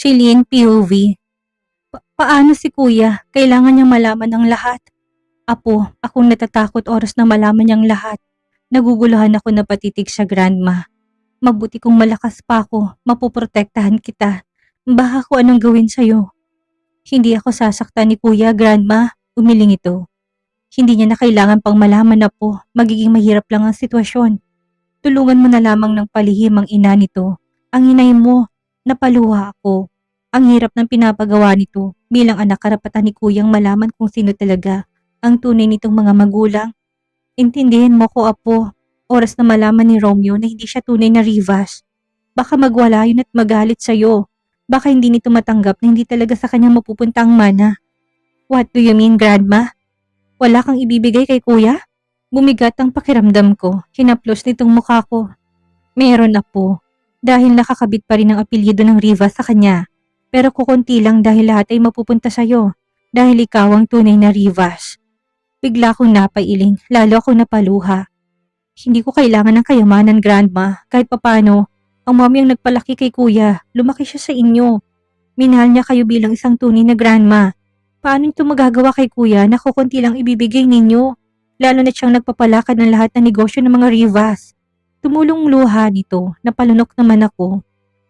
Shilin POV. Paano si kuya? Kailangan niyang malaman ang lahat. Apo, akong natatakot oras na malaman niyang lahat. Naguguluhan ako na patitig siya, grandma. Mabuti kung malakas pa ako, mapoprotektahan kita. Baka ko anong gawin sa'yo. Hindi ako sasaktan ni kuya, grandma. Umiling ito. Hindi niya na kailangan pang malaman na po, magiging mahirap lang ang sitwasyon. Tulungan mo na lamang ng palihim ang ina nito. Ang inay mo, napaluha ako. Ang hirap ng pinapagawa nito. Bilang anak, karapatan ni kuyang malaman kung sino talaga ang tunay nitong mga magulang. Intindihin mo ko, apo. Oras na malaman ni Romeo na hindi siya tunay na Rivas. Baka magwala yun at magalit sa'yo. Baka hindi nito matanggap na hindi talaga sa kanya mapupunta ang mana. What do you mean, grandma? Wala kang ibibigay kay kuya? Bumigat ang pakiramdam ko. Hinaplos nitong mukha ko. Meron, apo. Dahil nakakabit pa rin ang apelyido ng Rivas sa kanya. Pero kukunti lang dahil lahat ay mapupunta sa'yo. Dahil ikaw ang tunay na Rivas. Bigla akong napailing, lalo akong napaluha. Hindi ko kailangan ng kayamanan, grandma. Kahit papano, ang mami ang nagpalaki kay kuya. Lumaki siya sa inyo. Minahal niya kayo bilang isang tunay na grandma. Paano ito magagawa kay kuya na kukunti lang ibibigay ninyo? Lalo na siyang nagpapalakad ng lahat ng negosyo ng mga Rivas. Tumulong luha nito, napalunok naman ako.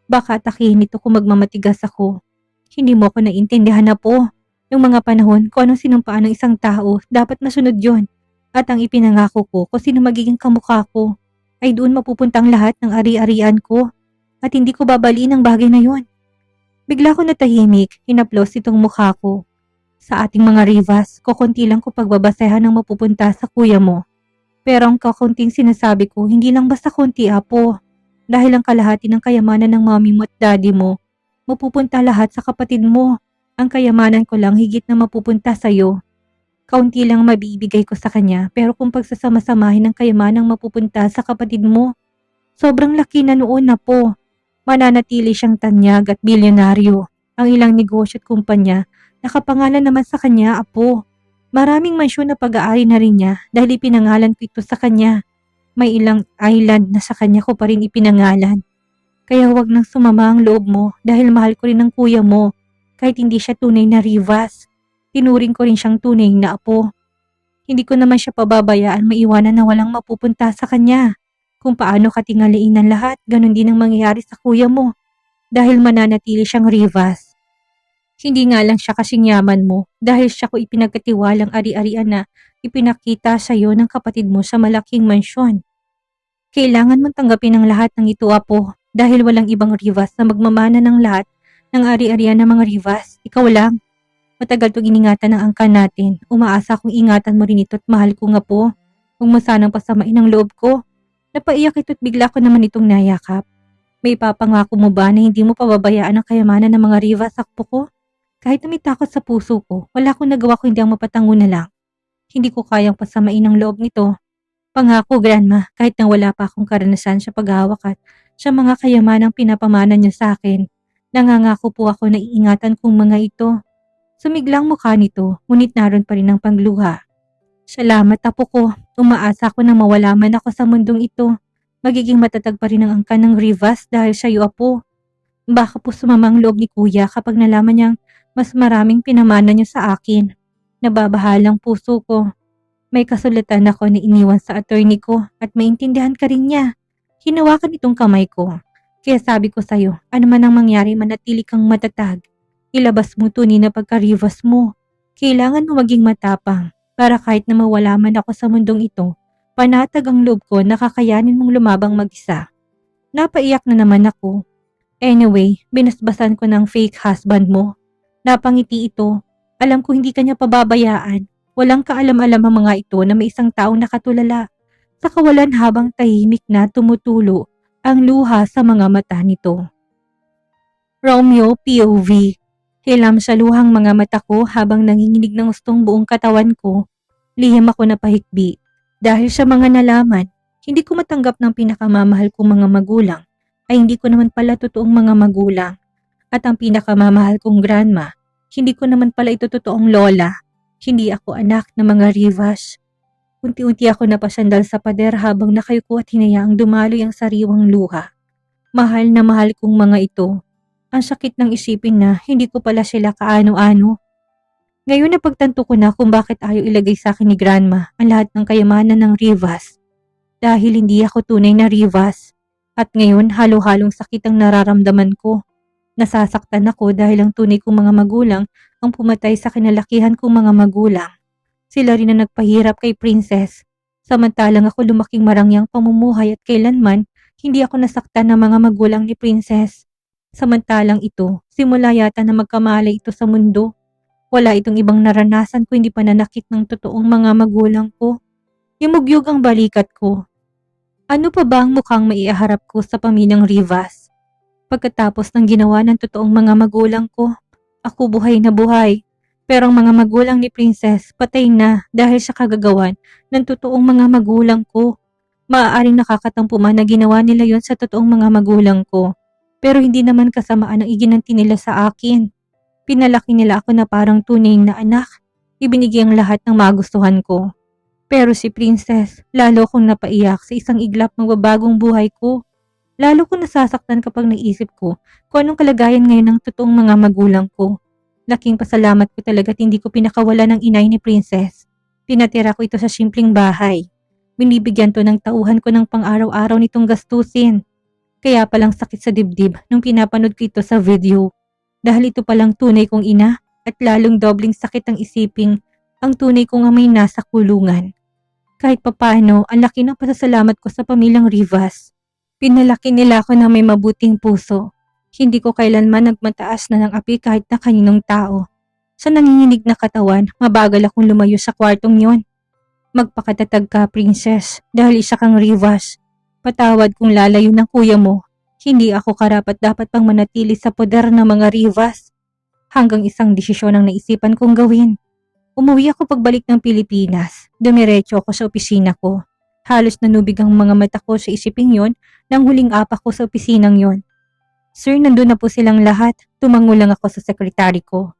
Baka atakihin nito kung magmamatigas ako. Hindi mo ako naintindihan na po. Yung mga panahon kung anong sinumpaan ng isang tao, dapat masunod yon. At ang ipinangako ko kung sino magiging kamukha ko, ay doon mapupuntang lahat ng ari-arian ko. At hindi ko babaliin ang bagay na yon. Bigla ko natahimik, hinaplos itong mukha ko. Sa ating mga Rivas, kukunti lang ko pagbabasehan ng mapupunta sa kuya mo. Pero ang kakunting sinasabi ko, hindi lang basta kunti, apo. Dahil ang kalahati ng kayamanan ng mami mo at daddy mo, mapupunta lahat sa kapatid mo. Ang kayamanan ko lang higit na mapupunta sa'yo. Kaunti lang mabibigay ko sa kanya, pero kung pagsasama-samahin ang kayamanang mapupunta sa kapatid mo, sobrang laki na noon na po. Mananatili siyang tanyag at bilyonaryo. Ang ilang negosyo at kumpanya, nakapangalan naman sa kanya, apo. Maraming mansyon na pag-aari na rin niya dahil ipinangalan ko ito sa kanya. May ilang island na sa kanya ko pa rin ipinangalan. Kaya huwag nang sumama ang loob mo dahil mahal ko rin ang kuya mo. Kahit hindi siya tunay na Rivas, tinuring ko rin siyang tunay na apo. Hindi ko naman siya pababayaan maiwanan na walang mapupunta sa kanya. Kung paano katingaliin ng lahat, ganun din ang mangyayari sa kuya mo. Dahil mananatili siyang Rivas. Hindi nga lang siya kasing yaman mo dahil siya ko ipinagkatiwalang ari-arian na ipinakita sa iyo ng kapatid mo sa malaking mansyon. Kailangan mong tanggapin ang lahat ng ito, apo, dahil walang ibang Rivas na magmamana ng lahat ng ari-arian ng mga Rivas. Ikaw lang. Matagal to iningatan ng angkan natin. Umaasa akong ingatan mo rin ito at mahal ko nga po. Huwag mo sanang pasamain ang loob ko. Napaiyak ito at bigla ko naman itong nayakap. May papangako mo ba na hindi mo pababayaan ang kayamanan ng mga Rivas, sakpo ko? Kahit na may takot sa puso ko, wala akong nagawa ko hindi ang mapatango na lang. Hindi ko kayang pasamain ang loob nito. Pangako, grandma, kahit na wala pa akong karanasan sa paghahawak at sa mga kayamanang pinapamana niya sa akin. Nangangako po ako na iingatan kong mga ito. Sumiglang mukha nito, ngunit naroon pa rin ang pangluha. Salamat, apo ko. Umaasa ako na mawala man ako sa mundong ito. Magiging matatag pa rin ang angkan ng Rivas dahil sa iyo, apo. Baka po sumamang loob ni kuya kapag nalaman niyang mas maraming pinamana niya sa akin. Nababahalang puso ko. May kasulatan ako na iniwan sa attorney ko at maintindihan ka rin niya. Hinawakan itong kamay ko. Kaya sabi ko sa'yo, ano man ang mangyari, manatili kang matatag. Ilabas mo tunay na pagka-Rivas mo. Kailangan mo maging matapang para kahit na mawala man ako sa mundong ito, panatag ang loob ko na kakayanin mong lumabang mag-isa. Napaiyak na naman ako. Anyway, binasbasan ko ng fake husband mo. Napangiti ito. Alam ko hindi kanya pababayaan. Walang kaalam-alam ang mga ito na may isang taong nakatulala. Sa kawalan habang tahimik na tumutulo ang luha sa mga mata nito. Romeo POV. Hilam sa luhang mga mata ko habang nanginginig ng gustong buong katawan ko. Lihim ako na pahikbi. Dahil sa mga nalaman, hindi ko matanggap ng pinakamamahal kong mga magulang ay hindi ko naman pala totoong mga magulang. At ang pinakamamahal kong grandma, hindi ko naman pala ito totoong lola. Hindi ako anak ng mga Rivas. Unti-unti ako napasandal sa pader habang nakayuko at hinayaang dumaloy ang sariwang luha. Mahal na mahal kong mga ito. Ang sakit ng isipin na hindi ko pala sila kaano-ano. Ngayon napagtanto ko na kung bakit ayaw ilagay sa akin ni Grandma ang lahat ng kayamanan ng Rivas. Dahil hindi ako tunay na Rivas. At ngayon halo-halong sakit ang nararamdaman ko. Nasasaktan ako dahil ang tunay kong mga magulang ang pumatay sa kinalakihan kong mga magulang. Sila rin ang nagpahirap kay Princess. Samantalang ako lumaking marangyang pamumuhay at kailanman hindi ako nasaktan ng mga magulang ni Princess. Samantalang ito, simula yata na magkamalay ito sa mundo. Wala itong ibang naranasan ko hindi pananakit ng totoong mga magulang ko. Yumugyug ang balikat ko. Ano pa ba ang mukhang maiharap ko sa pamilyang Rivas? Pagkatapos ng ginawa ng totoong mga magulang ko, ako buhay na buhay. Pero ang mga magulang ni Princess patay na dahil sa kagagawan ng totoong mga magulang ko. Maaaring nakakatampo man na ginawa nila yon sa totoong mga magulang ko. Pero hindi naman kasamaan ang iginanti nila sa akin. Pinalaki nila ako na parang tunay na anak. Ibinigay ang lahat ng magustuhan ko. Pero si Princess, lalo kong napaiyak sa isang iglap ng babagong buhay ko. Lalo ko nasasaktan kapag naisip ko kung anong kalagayan ngayon ng totoong mga magulang ko. Laking pasalamat ko talaga at hindi ko pinakawala ng inay ni Princess. Pinatira ko ito sa simpleng bahay. Binibigyan to ng tauhan ko ng pang-araw-araw nitong gastusin. Kaya palang sakit sa dibdib nung pinapanood ko ito sa video. Dahil ito palang tunay kong ina at lalong dobling sakit ang isiping ang tunay kong amay nasa kulungan. Kahit papano, ang laki ng pasasalamat ko sa pamilyang Rivas. Pinalaki nila ako na may mabuting puso. Hindi ko kailanman nagmataas na ng api kahit na kaninong tao. Sa nanginginig na katawan, mabagal akong lumayo sa kwartong yon. Magpakatatag ka, Princess, dahil isa kang Rivas. Patawad kung lalayo ng kuya mo. Hindi ako karapat-dapat pang manatili sa poder ng mga Rivas. Hanggang isang desisyon ang naisipan kong gawin. Umuwi ako pagbalik ng Pilipinas. Dumiretso ako sa opisina ko. Halos nanubig ang mga mata ko sa isiping yon nang huling apak ko sa opisinang yon. Sir, nandun na po silang lahat. Tumango lang ako sa sekretary ko.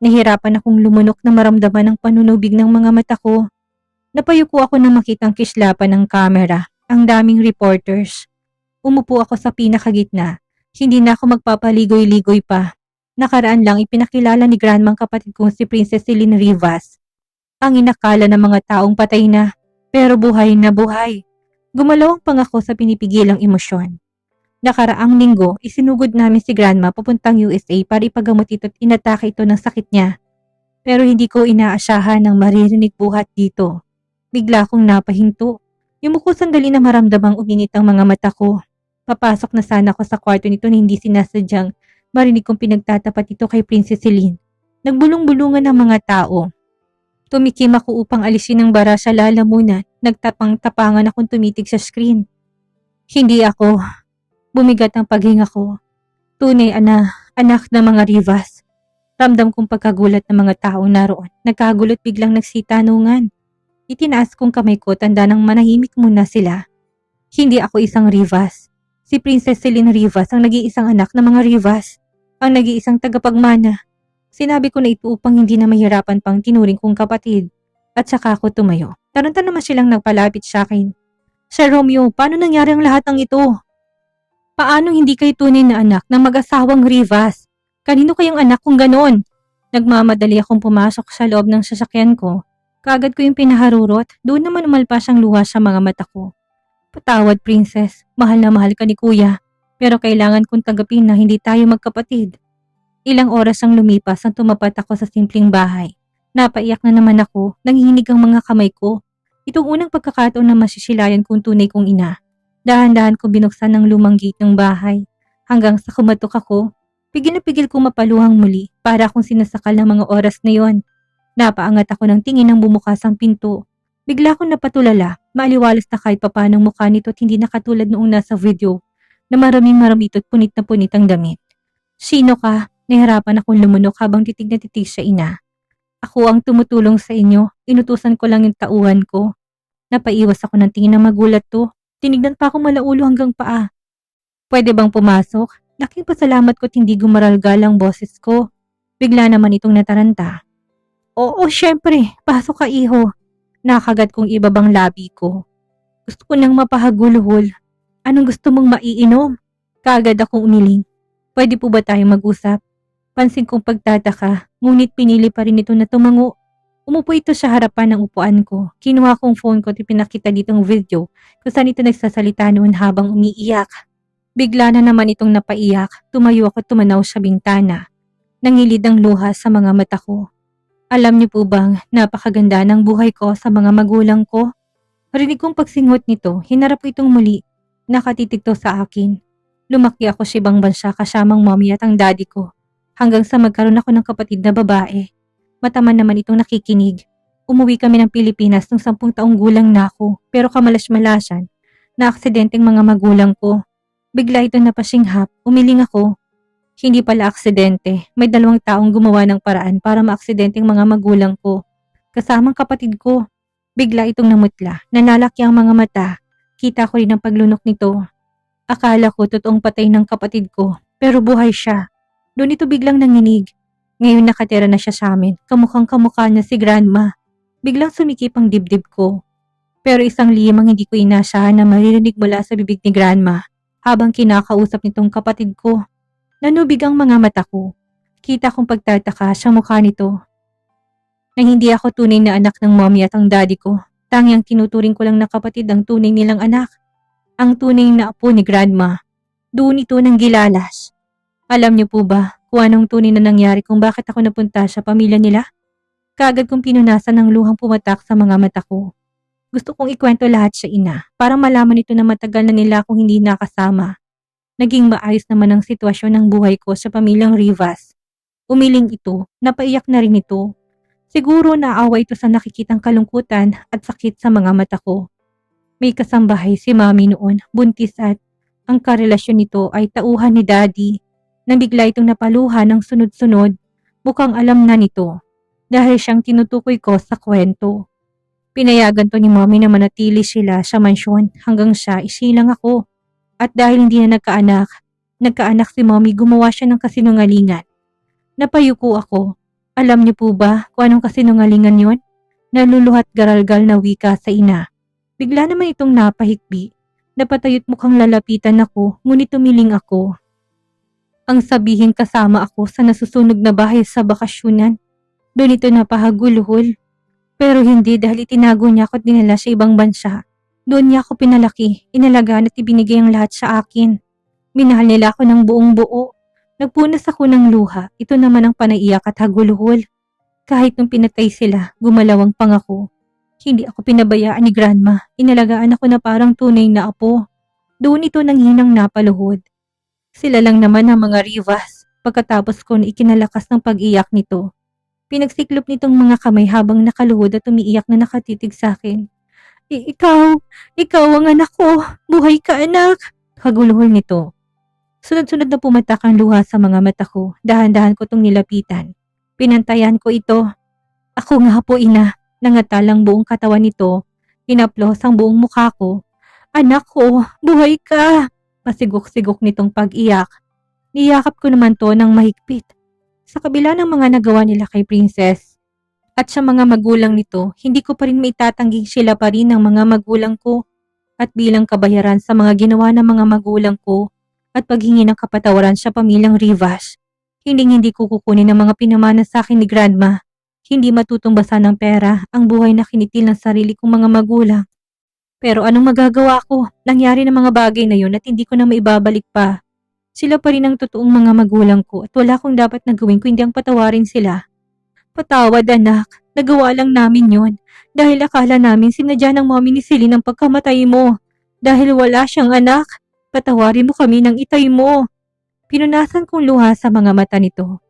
Nahirapan akong lumunok na maramdaman ang panunubig ng mga mata ko. Napayuko ako na makitang kislapan ng kamera. Ang daming reporters. Umupo ako sa pinakagitna. Hindi na ako magpapaligoy-ligoy pa. Nakaraan lang ipinakilala ni Grandmang kapatid kong si Princess Celine Rivas. Ang inakala ng mga taong patay na. Pero buhay na buhay. Gumalaw ang pangako sa pinipigilang emosyon. Nakaraang linggo, isinugod namin si Grandma papuntang USA para ipagamot ito at inatake ito ng sakit niya. Pero hindi ko inaasahan ng maririnig buhat dito. Bigla kong napahinto. Yumuko sandali na maramdamang uminit ang mga mata ko. Papasok na sana ako sa kwarto nito na hindi sinasadyang marinig kong pinagtatapat ito kay Princess Celine. Nagbulong-bulungan ang mga tao. Tumikim ako upang alisin ang bara sa lalamunan. Nagtapang-tapangan akong tumitig sa screen. Hindi ako. Bumigat ang paghinga ko. Tunay anak ng mga Rivas. Ramdam kong pagkagulat ng mga taong naroon. Nagkagulot biglang nagsitanungan. Itinaas kong kamay ko tanda ng manahimik muna sila. Hindi ako isang Rivas. Si Princess Celine Rivas ang nag-iisang anak ng mga Rivas. Ang nag-iisang tagapagmana. Sinabi ko na ito upang hindi na mahirapan pang tinuring kong kapatid. At saka ako tumayo. Taranta naman silang nagpalapit sa akin. Sir Romeo, paano nangyari ang lahat ng ito? Paano hindi kayo tunay na anak ng mag-asawang Rivas? Kanino kayong anak kung ganon? Nagmamadali akong pumasok sa loob ng sasakyan ko. Kaagad ko yung pinaharurot, doon naman umalpas ang luha sa mga mata ko. Patawad, Princess. Mahal na mahal ka ni Kuya. Pero kailangan kong tanggapin na hindi tayo magkapatid. Ilang oras ang lumipas nang tumapat ako sa simpleng bahay. Napaiyak na naman ako, nanginginig ang mga kamay ko. Itong unang pagkakataon na masisilayan kong tunay kong ina. Dahan-dahan kong binuksan ang lumang gate ng bahay. Hanggang sa kumatok ako, pigil na pigil kong mapaluhang muli para akong sinasakal ng mga oras na yon. Napaangat ako ng tingin ng bumukas ang pinto. Bigla akong napatulala, maaliwalas na kahit papanong mukha nito at hindi nakatulad noong nasa video na maraming maramito at punit na punit ang damit. Sino ka? Nahirapan akong lumunok habang titig na titig sa ina. Ako ang tumutulong sa inyo, inutusan ko lang yung tauhan ko. Napaiwas ako ng tingin na magulat to. Tinignan pa ako malaulo hanggang paa. Pwede bang pumasok? Laking pasalamat ko't hindi gumaralgal ang boses ko. Bigla naman itong nataranta. Oo, syempre. Pasok ka, iho. Nakagat kong ibabang labi ko. Gusto ko nang mapahaguluhol. Anong gusto mong maiinom? Kaagad akong umiling. Pwede po ba tayong mag-usap? Pansin kong pagtataka, ngunit pinili pa rin ito na tumango. Umupo ito sa harapan ng upuan ko. Kinuha kong phone ko at pinakita ditong video kung saan ito nagsasalita noon habang umiiyak. Bigla na naman itong napaiyak. Tumayo ako at tumanaw sa bintana. Nangilid ang luha sa mga mata ko. Alam niyo po bang napakaganda ng buhay ko sa mga magulang ko? Rinig kong pagsingot nito, hinarap ko itong muli. Nakatitig to sa akin. Lumaki ako sa ibang bansa kasamang mommy at ang daddy ko. Hanggang sa magkaroon ako ng kapatid na babae. Mataman naman itong nakikinig. Umuwi kami ng Pilipinas nung 10 taong gulang na ako, pero kamalas-malasan, na aksidenteng mga magulang ko. Bigla ito napasinghap, umiling ako. Hindi pala aksidente, may 2 taong gumawa ng paraan para maaksidenteng mga magulang ko. Kasamang kapatid ko. Bigla itong namutla, nanlalaki ang mga mata. Kita ko rin ang paglunok nito. Akala ko totoong patay ng kapatid ko, pero buhay siya. Doon ito biglang nanginig. Ngayon nakatira na siya sa amin, kamukhang kamukha niya si Grandma. Biglang sumikip ang dibdib ko. Pero isang lihim ang hindi ko inasahan na maririnig mula sa bibig ni Grandma habang kinakausap nitong kapatid ko. Nanubig ang mga mata ko. Kita kong pagtataka sa mukha nito. Na hindi ako tunay na anak ng mommy at ang daddy ko. Tangyang tinuturing ko lang na kapatid ang tunay nilang anak. Ang tunay na apo ni Grandma. Doon ito nang gilalas. Alam niyo po ba kung anong tunay na nangyari kung bakit ako napunta sa pamilya nila? Kaagad kong pinunasan ng luhang pumatak sa mga mata ko. Gusto kong ikwento lahat sa ina para malaman ito na matagal na nila akong hindi nakasama. Naging maayos naman ang sitwasyon ng buhay ko sa pamilyang Rivas. Umiling ito, napaiyak na rin ito. Siguro naawa ito sa nakikitang kalungkutan at sakit sa mga mata ko. May kasambahay si mami noon, buntis at ang karelasyon nito ay tauhan ni daddy. Nang bigla itong napaluhan ng sunod-sunod, mukhang alam na nito dahil siyang tinutukoy ko sa kwento. Pinayagan to ni mommy na manatili sila sa mansyon hanggang siya isilang ako. At dahil hindi na nagkaanak si mommy, gumawa siya ng kasinungalingan. Napayuko ako. Alam niyo po ba kung anong kasinungalingan yon? Naluluhat garalgal na wika sa ina. Bigla naman itong napahikbi. Napatayot mukhang lalapitan ako, ngunit tumiling ako. Ang sabihin kasama ako sa nasusunog na bahay sa bakasyunan. Doon ito napahaguluhol. Pero hindi dahil itinago niya ako at dinala sa ibang bansa. Doon niya ako pinalaki, inalagaan at ibinigay ang lahat sa akin. Minahal nila ako ng buong buo. Nagpunas ako ng luha, ito naman ang panaiyak at haguluhol. Kahit nung pinatay sila, gumalaw ang pangako. Hindi ako pinabayaan ni Grandma, inalagaan ako na parang tunay na apo. Doon ito nanghinang napaluhod. Sila lang naman ang mga Rivas. Pagkatapos ko na ikinalakas ng pag-iyak nito. Pinagsiklop nitong mga kamay habang nakaluhod at umiiyak na nakatitig sa akin. Ikaw ang anak ko. Buhay ka, anak. Kaguluhol nito. Sunod-sunod na pumatak ang luha sa mga mata ko. Dahan-dahan ko itong nilapitan. Pinantayan ko ito. Ako nga po, ina. Nangatalang buong katawan nito. Hinaplos ang buong mukha ko. Anak ko, buhay ka. Pasigok-sigok nitong pag-iyak. Niyakap ko naman to ng mahigpit. Sa kabila ng mga nagawa nila kay Princess at sa mga magulang nito, hindi ko pa rin maitatanggi sila pa rin ng mga magulang ko. At bilang kabayaran sa mga ginawa ng mga magulang ko at paghingi ng kapatawaran sa pamilyang Rivas, hindi ko kukunin ang mga pinamana sa akin ni Grandma. Hindi matutumbasan ng pera ang buhay na kinitil ng sarili kong mga magulang. Pero anong magagawa ko? Nangyari ng mga bagay na yun at hindi ko na maibabalik pa. Sila pa rin ang totoong mga magulang ko at wala akong dapat na gawin kundi ang patawarin sila. Patawad, anak. Nagawa lang namin yon dahil akala namin sinadya ng mommy ni Celine ang pagkamatay mo. Dahil wala siyang anak, patawarin mo kami ng itay mo. Pinunasan kong luha sa mga mata nito.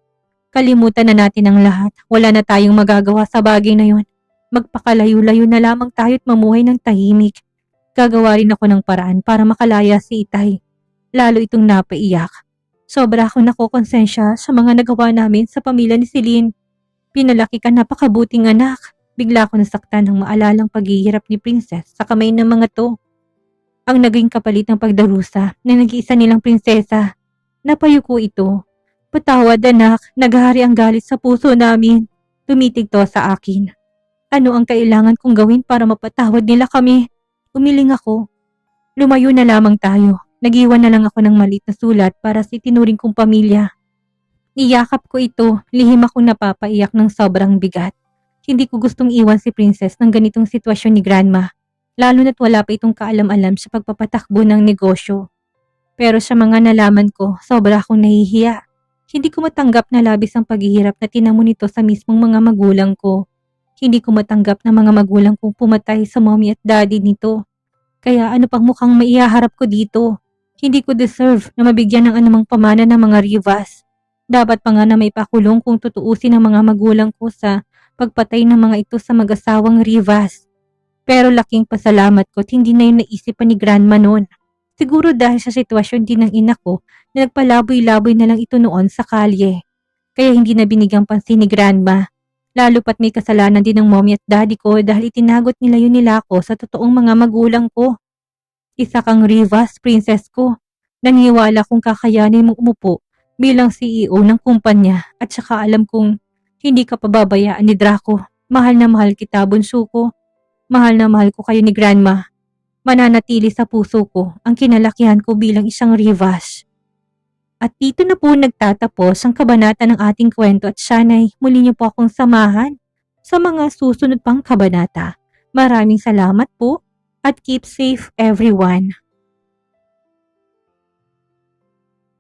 Kalimutan na natin ang lahat. Wala na tayong magagawa sa bagay na yon. Magpakalayo-layo na lamang tayo at mamuhay ng tahimik. Gagawa rin ako ng paraan para makalaya si Itay. Lalo itong napaiyak. Sobra akong nakokonsensya sa mga nagawa namin sa pamilya ni Celine. Pinalaki ka napakabuting anak. Bigla ako nasaktan ng maalalang paghihirap ni Princess sa kamay ng mga to. Ang naging kapalit ng pagdarusa na nag-iisa nilang prinsesa. Napayuko ito. Patawad, anak. Naghahari ang galit sa puso namin. Tumitig to sa akin. Ano ang kailangan kong gawin para mapatawad nila kami? Umiling ako. Lumayo na lamang tayo. Nagiwan na lang ako ng maliit na sulat para sa itinuring kong pamilya. Niyakap ko ito, lihim akong napapaiyak ng sobrang bigat. Hindi ko gustong iwan si Princess ng ganitong sitwasyon ni Grandma, lalo na't wala pa itong kaalam-alam sa pagpapatakbo ng negosyo. Pero sa mga nalaman ko, sobra akong nahihiya. Hindi ko matanggap na labis ang paghihirap na tinamo nito sa mismong mga magulang ko. Hindi ko matanggap na mga magulang kong pumatay sa mommy at daddy nito. Kaya ano pang mukhang maihaharap ko dito? Hindi ko deserve na mabigyan ng anumang pamana ng mga Rivas. Dapat pa nga na may pakulong kung tutuusin ng mga magulang ko sa pagpatay ng mga ito sa mag-asawang Rivas. Pero laking pasalamat ko at hindi na yun naisipan ni Grandma noon. Siguro dahil sa sitwasyon din ng ina ko na nagpalaboy-laboy na lang ito noon sa kalye. Kaya hindi na binigyang pansin ni Grandma. Lalo pat may kasalanan din ng mommy at daddy ko dahil itinagot nila yun nila ako sa totoong mga magulang ko. Isa kang Rivas, princess ko. Naniwala kong kakayanin mong umupo bilang CEO ng kumpanya at saka alam kong hindi ka pababayaan ni Draco. Mahal na mahal kita, bunso ko. Mahal na mahal ko kayo ni Grandma. Mananatili sa puso ko ang kinalakihan ko bilang isang Rivas. At dito na po nagtatapos ang kabanata ng ating kwento at sana'y muli niyo po akong samahan sa mga susunod pang kabanata. Maraming salamat po at keep safe everyone.